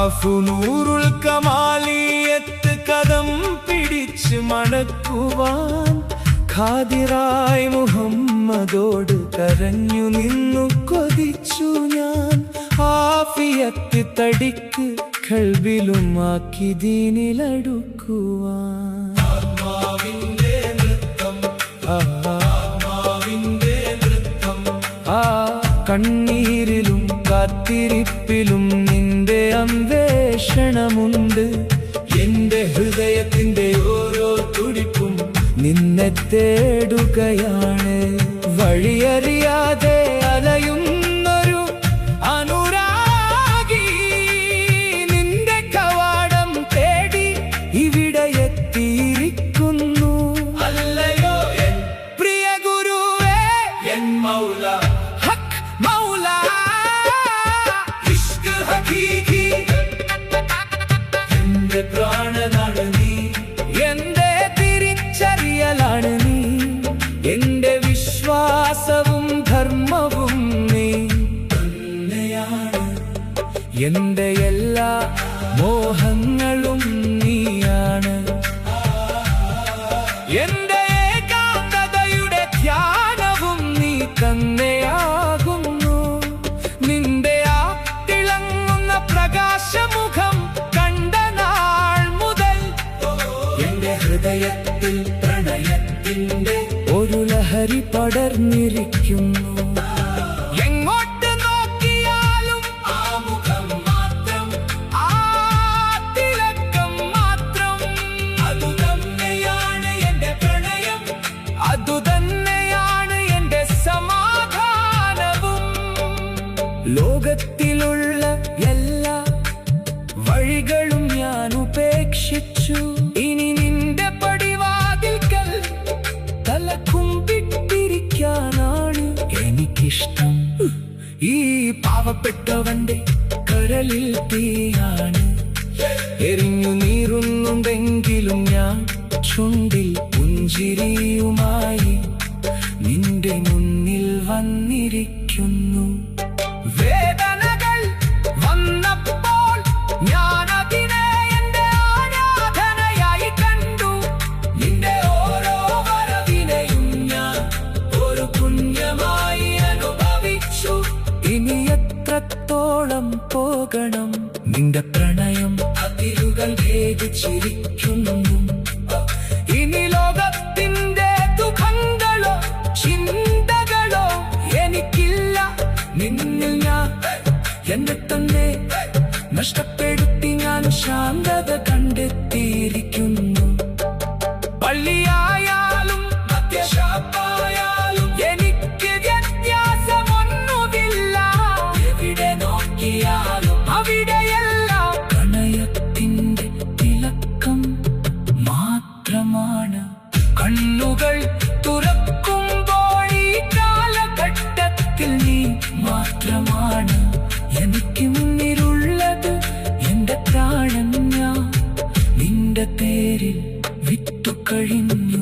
ആഫുനൂറുൽ കമാലിയത്ത് കദം പിടിച്ച് മണക്കുവാൻ ഖാദിറായി മുഹമ്മദോട് കരഞ്ഞു നിന്നു കൊതിച്ചു ഞാൻ. ആഫിയത്ത് തടിക്ക് ഖൽബിലുമാക്കി ദീനിലടുക്കുവാൻ. ആത്മാവിന്റെ നൃത്തം, ആത്മാവിന്റെ നൃത്തം, ആ കണ്ണീരിലും കാത്തിരിപ്പിലും നിന്റെ അന്വേഷണമുണ്ട്. എന്റെ ഹൃദയത്തിന്റെ ഓരോ തുടിപ്പും നിന്നെ തേടുകയാണ്. വഴിയറിയാതെ അലയുന്നൊരു അനുരാഗി നിന്റെ കവാടം തേടി ഇവിടെ എത്തിയിരിക്കുന്നു. അല്ലയോ എൻ പ്രിയ ഗുരുവേ, എൻ മൗല ഹക്ക് മൗല, ഇഷ്ക് ഹഖീഖി, എന്റെ പ്രാണനാണ് നീ, എന്റെ തിരിച്ചറിയലാണ് നീ, എന്റെ വിശ്വാസവും ധർമ്മവും നീ തന്നെയാണ്. എന്റെ എല്ലാ മോഹങ്ങളും നീയാണ്. എന്റെ ഏകാന്തതയുടെ ധ്യാനവും നീ തന്നെയാകുന്നു. നിന്റെ ആ തിളങ്ങുന്ന പ്രകാശമുഖം കണ്ട നാൾ മുതൽ എന്റെ ഹൃദയത്തിൽ പ്രണയത്തിന്റെ ഒരു ലഹരി പടർന്നിരിക്കുന്നു. എങ്ങോട്ട് നോക്കിയാലും ആ മുഖം മാത്രം, ആ തിളക്കം മാത്രം. അതുതന്നെയാണ് എന്റെ പ്രണയം, അതുതന്നെയാണ് എന്റെ സമാധാനവും. ലോകത്തിലുള്ള എല്ലാ വഴികളും ഞാൻ ഉപേക്ഷിച്ചു. ഇനി നിന്റെ പടിവാതിൽക്കൽ തല കുമ്പിട്ടിരിക്കാനാണ് എനിക്കിഷ്ടം. ഈ പാവപ്പെട്ടവന്റെ കരളിൽ തീയാണ് എരിഞ്ഞു നീറുന്നുണ്ടെങ്കിലും ഞാൻ ചുണ്ടിൽ പുഞ്ചിരിയുമായി നിന്റെ മുന്നിൽ വന്നിരിക്കുന്നു. വേദനകൾ വന്നപ്പോൾ ഞാൻ അതിനെ എന്റെ ആരാധനയായി കണ്ടു. നിന്റെ ഓരോ വരവിനെയും ഞാൻ ഒരു പുണ്യമായി അനുഭവിച്ചു. ഇനി എത്രത്തോളം പോകണം നിന്റെ പ്രണയം അതിരുകൾ ഭേദിച്ചിരിക്കുന്നു. ഇനി ലോകത്തിന്റെ ദുഃഖങ്ങളോ ചിന്തകളോ എനിക്കില്ല. നിന്നിൽ ഞാൻ എന്നെ തന്നെ നഷ്ടപ്പെടുത്തി ഞാൻ ശാന്തത കണ്ടെത്തിയിരിക്കുന്നു. പള്ളിയായാലും മദ്യഷാപ്പായാലും എനിക്ക് വ്യത്യാസമൊന്നുമില്ല. എവിടെ നോക്കിയാലും അവിടെയെല്ലാം പ്രണയത്തിന്റെ തിളക്കം മാത്രമാണ്. കണ്ണുകൾ തുറക്കുമ്പോൾ ഈ കാലഘട്ടത്തിൽ നീ മാത്രമാണ് എനിക്ക് മുന്നിലുള്ളത്. എന്റെ പ്രാണൻ ഞാൻ നിന്റെ പേരിൽ വിട്ടുകഴിഞ്ഞു.